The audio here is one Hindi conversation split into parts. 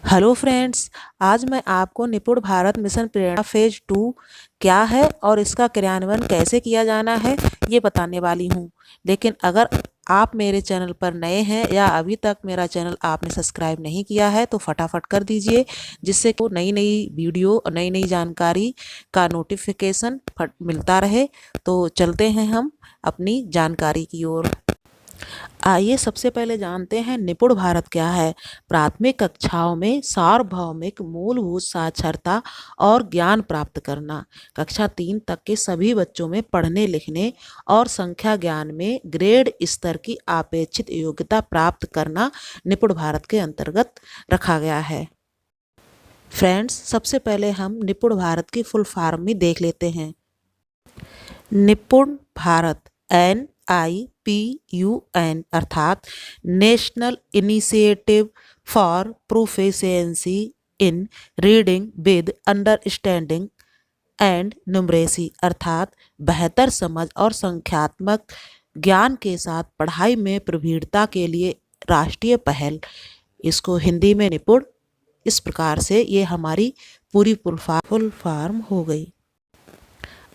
Hello friends. आज मैं आपको निपुण भारत मिशन प्रेरणा फेज 2 क्या है और इसका क्रियान्वयन कैसे किया जाना है ये बताने वाली हूँ। लेकिन अगर आप मेरे चैनल पर नए हैं या अभी तक मेरा चैनल आपने सब्सक्राइब नहीं किया है तो फटाफट कर दीजिए, जिससे को नई नई वीडियो और नई नई जानकारी का नोटिफिकेशन मिलता रहे। तो चलते हैं हम अपनी जानकारी की ओर। आइए सबसे पहले जानते हैं निपुण भारत क्या है। प्राथमिक कक्षाओं में सार्वभौमिक मूलभूत साक्षरता और ज्ञान प्राप्त करना। कक्षा 3 तक के सभी बच्चों में पढ़ने लिखने और संख्या ज्ञान में ग्रेड स्तर की अपेक्षित योग्यता प्राप्त करना निपुण भारत के अंतर्गत रखा गया है। फ्रेंड्स, सबसे पहले हम निपुण भारत की फुल फॉर्म में देख लेते हैं। निपुण भारत NIPUN अर्थात national initiative for proficiency in reading with understanding and numeracy अर्थात बेहतर समझ और संख्यात्मक ज्ञान के साथ पढ़ाई में प्रवीणता के लिए राष्ट्रीय पहल। इसको हिंदी में निपुण, इस प्रकार से ये हमारी पूरी फुल फॉर्म हो गई।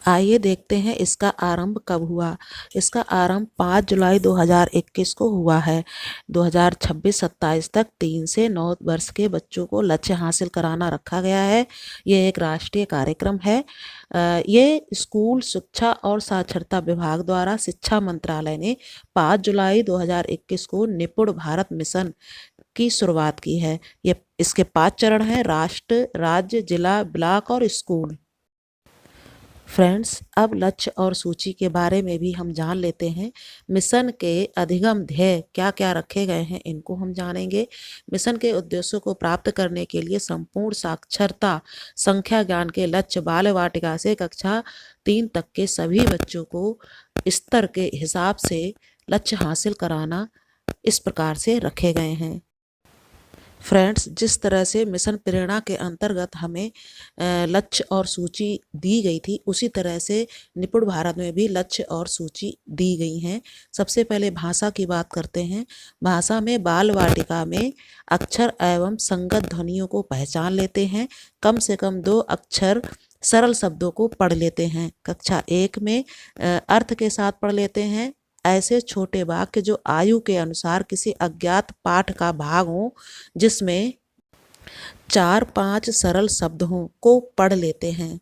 आइए देखते हैं इसका आरंभ कब हुआ। इसका आरंभ 5 जुलाई 2021 को हुआ है। 2026-27 तक 3 से 9 वर्ष के बच्चों को लक्ष्य हासिल कराना रखा गया है। ये एक राष्ट्रीय कार्यक्रम है। ये स्कूल शिक्षा और साक्षरता विभाग द्वारा शिक्षा मंत्रालय ने 5 जुलाई 2021 को निपुण भारत मिशन की शुरुआत की है। ये इसके 5 चरण हैं: राष्ट्र, राज्य, जिला, ब्लॉक और स्कूल। फ्रेंड्स, अब लक्ष्य और सूची के बारे में भी हम जान लेते हैं। मिशन के अधिगम ध्येय क्या क्या रखे गए हैं, इनको हम जानेंगे। मिशन के उद्देश्यों को प्राप्त करने के लिए संपूर्ण साक्षरता संख्या ज्ञान के लक्ष्य बाल वाटिका से कक्षा 3 तक के सभी बच्चों को स्तर के हिसाब से लक्ष्य हासिल कराना इस प्रकार से रखे गए हैं। फ्रेंड्स, जिस तरह से मिशन प्रेरणा के अंतर्गत हमें लक्ष्य और सूची दी गई थी, उसी तरह से निपुण भारत में भी लक्ष्य और सूची दी गई हैं। सबसे पहले भाषा की बात करते हैं। भाषा में बाल वाटिका में अक्षर एवं संगत ध्वनियों को पहचान लेते हैं। कम से कम 2 अक्षर सरल शब्दों को पढ़ लेते हैं। कक्षा 1 में अर्थ के साथ पढ़ लेते हैं। ऐसे छोटे वाक्य जो आयु के अनुसार किसी अज्ञात पाठ का भाग हो, जिसमें 4-5 सरल शब्द हों, को पढ़ लेते हैं।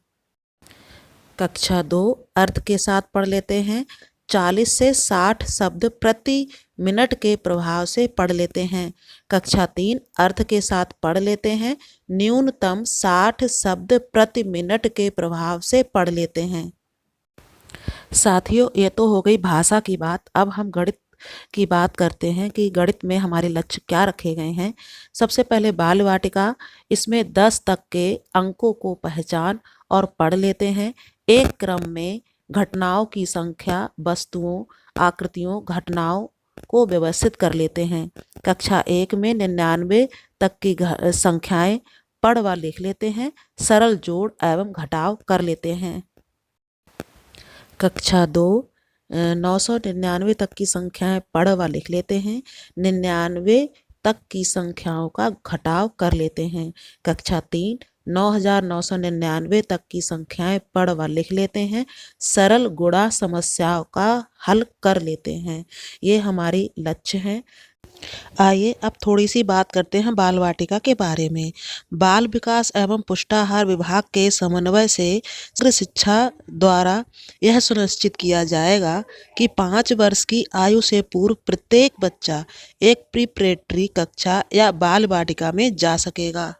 कक्षा 2 अर्थ के साथ पढ़ लेते हैं। 40 से 60 शब्द प्रति मिनट के प्रभाव से पढ़ लेते हैं। कक्षा 3 अर्थ के साथ पढ़ लेते हैं। न्यूनतम 60 शब्द प्रति मिनट के प्रभाव से पढ़ लेते हैं। साथियों, ये तो हो गई भाषा की बात। अब हम गणित की बात करते हैं कि गणित में हमारे लक्ष्य क्या रखे गए हैं। सबसे पहले बाल वाटिका, इसमें 10 तक के अंकों को पहचान और पढ़ लेते हैं। एक क्रम में घटनाओं की संख्या, वस्तुओं, आकृतियों, घटनाओं को व्यवस्थित कर लेते हैं। कक्षा 1 में 99 तक की संख्याएं पढ़ व लिख लेते हैं। सरल जोड़ एवं घटाव कर लेते हैं। कक्षा 2 999 तक की संख्याएं पढ़ व लिख लेते हैं। 99 तक की संख्याओं का घटाव कर लेते हैं। कक्षा 3 9999 तक की संख्याएं पढ़ व लिख लेते हैं। सरल गुणा समस्याओं का हल कर लेते हैं। ये हमारी लक्ष्य हैं। आइए अब थोड़ी सी बात करते हैं बाल वाटिका के बारे में। बाल विकास एवं पुष्टाहार विभाग के समन्वय से समग्र शिक्षा द्वारा यह सुनिश्चित किया जाएगा कि 5 वर्ष की आयु से पूर्व प्रत्येक बच्चा एक प्रीपरेटरी कक्षा या बाल वाटिका में जा सकेगा।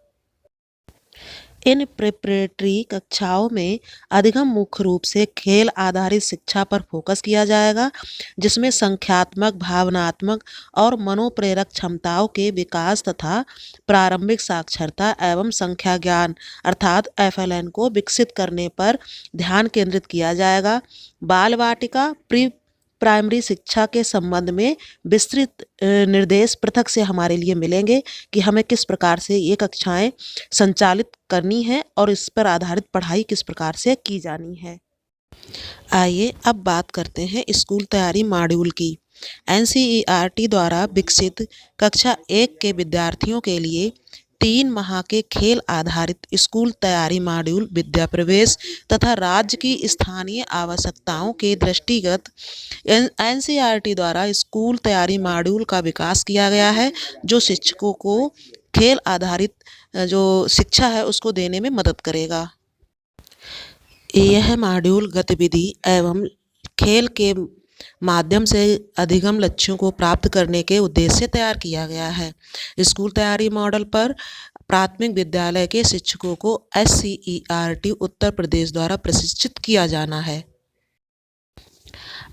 इन प्रिपरेटरी कक्षाओं में अधिगम मुख्य रूप से खेल आधारित शिक्षा पर फोकस किया जाएगा, जिसमें संख्यात्मक, भावनात्मक और मनोप्रेरक क्षमताओं के विकास तथा प्रारंभिक साक्षरता एवं संख्या ज्ञान अर्थात FLN को विकसित करने पर ध्यान केंद्रित किया जाएगा। बाल वाटिका प्री प्राइमरी शिक्षा के संबंध में विस्तृत निर्देश पृथक से हमारे लिए मिलेंगे कि हमें किस प्रकार से ये कक्षाएं संचालित करनी है और इस पर आधारित पढ़ाई किस प्रकार से की जानी है। आइए अब बात करते हैं स्कूल तैयारी मॉड्यूल की। NCERT द्वारा विकसित कक्षा 1 के विद्यार्थियों के लिए 3 माह के खेल आधारित स्कूल तैयारी मॉड्यूल विद्या प्रवेश तथा राज्य की स्थानीय आवश्यकताओं के दृष्टिगत एनसीईआरटी द्वारा स्कूल तैयारी मॉड्यूल का विकास किया गया है, जो शिक्षकों को खेल आधारित जो शिक्षा है उसको देने में मदद करेगा। यह मॉड्यूल गतिविधि एवं खेल के माध्यम से अधिगम लक्ष्यों को प्राप्त करने के उद्देश्य से तैयार किया गया है। स्कूल तैयारी मॉडल पर प्राथमिक विद्यालय के शिक्षकों को एससीईआरटी उत्तर प्रदेश द्वारा प्रशिक्षित किया जाना है।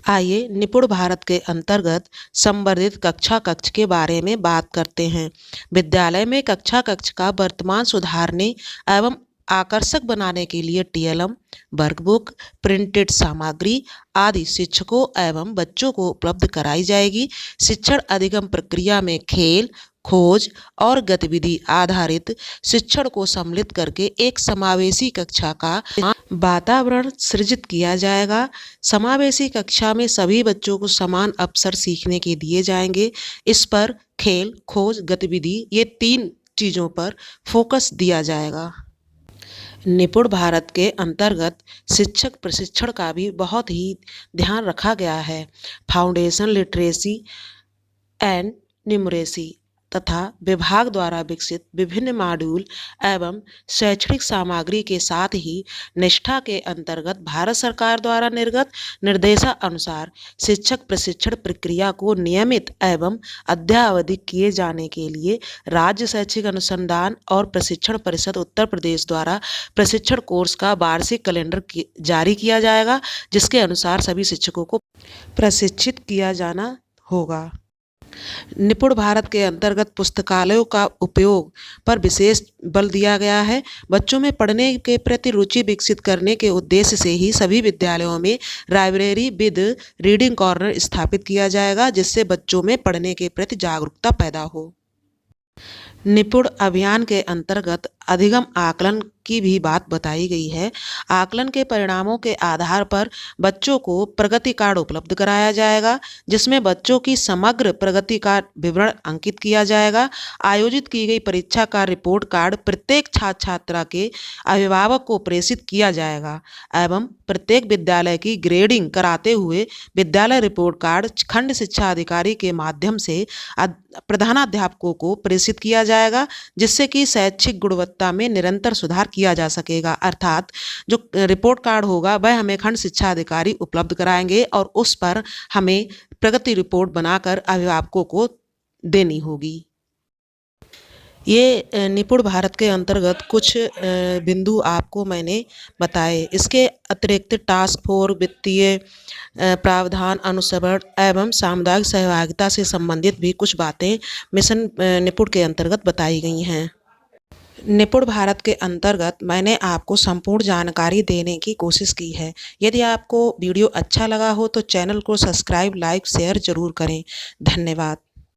आइए निपुण भारत के अंतर्गत संवर्धित कक्षा कक्ष के बारे में बात करते हैं। विद्यालय में कक्षा कक्ष का वर्तमान सुधारने एवं आकर्षक बनाने के लिए टीएलएम, वर्कबुक, प्रिंटेड सामग्री आदि शिक्षकों एवं बच्चों को उपलब्ध कराई जाएगी। शिक्षण अधिगम प्रक्रिया में खेल, खोज और गतिविधि आधारित शिक्षण को सम्मिलित करके एक समावेशी कक्षा का वातावरण सृजित किया जाएगा। समावेशी कक्षा में सभी बच्चों को समान अवसर सीखने के दिए जाएंगे। इस पर खेल, खोज, गतिविधि ये 3 चीज़ों पर फोकस दिया जाएगा। निपुण भारत के अंतर्गत शिक्षक प्रशिक्षण का भी बहुत ही ध्यान रखा गया है। फाउंडेशन लिटरेसी एंड न्यूमरेसी तथा विभाग द्वारा विकसित विभिन्न मॉड्यूल एवं शैक्षणिक सामग्री के साथ ही निष्ठा के अंतर्गत भारत सरकार द्वारा निर्गत निर्देशानुसार शिक्षक प्रशिक्षण प्रक्रिया को नियमित एवं अद्यावधि किए जाने के लिए राज्य शैक्षिक अनुसंधान और प्रशिक्षण परिषद उत्तर प्रदेश द्वारा प्रशिक्षण कोर्स का वार्षिक कैलेंडर जारी किया जाएगा, जिसके अनुसार सभी शिक्षकों को प्रशिक्षित किया जाना होगा। निपुण भारत के अंतर्गत पुस्तकालयों का उपयोग पर विशेष बल दिया गया है। बच्चों में पढ़ने के प्रति रुचि विकसित करने के उद्देश्य से ही सभी विद्यालयों में लाइब्रेरी विद रीडिंग कॉर्नर स्थापित किया जाएगा, जिससे बच्चों में पढ़ने के प्रति जागरूकता पैदा हो। निपुण अभियान के अंतर्गत अधिगम आकलन की भी बात बताई गई है। आकलन के परिणामों के आधार पर बच्चों को प्रगति कार्ड उपलब्ध कराया जाएगा, जिसमें बच्चों की समग्र प्रगति का विवरण अंकित किया जाएगा। आयोजित की गई परीक्षा का रिपोर्ट कार्ड प्रत्येक छात्र छात्रा के अभिभावक को प्रेषित किया जाएगा एवं प्रत्येक विद्यालय की ग्रेडिंग कराते हुए विद्यालय रिपोर्ट कार्ड खंड शिक्षा अधिकारी के माध्यम से प्रधानाध्यापकों को प्रेषित किया जाएगा, जिससे कि शैक्षिक गुणवत्ता में निरंतर सुधार किया जा सकेगा। अर्थात जो रिपोर्ट कार्ड होगा वह हमें खंड शिक्षा अधिकारी उपलब्ध कराएंगे और उस पर हमें प्रगति रिपोर्ट बनाकर अभिभावकों को देनी होगी। ये निपुण भारत के अंतर्गत कुछ बिंदु आपको मैंने बताए। इसके अतिरिक्त टास्क फोर्स, वित्तीय प्रावधान, अनुश्रवण एवं सामुदायिक सहभागिता से संबंधित भी कुछ बातें मिशन निपुण के अंतर्गत बताई गई हैं। निपुण भारत के अंतर्गत मैंने आपको संपूर्ण जानकारी देने की कोशिश की है। यदि आपको वीडियो अच्छा लगा हो तो चैनल को सब्सक्राइब, लाइक, शेयर जरूर करें। धन्यवाद।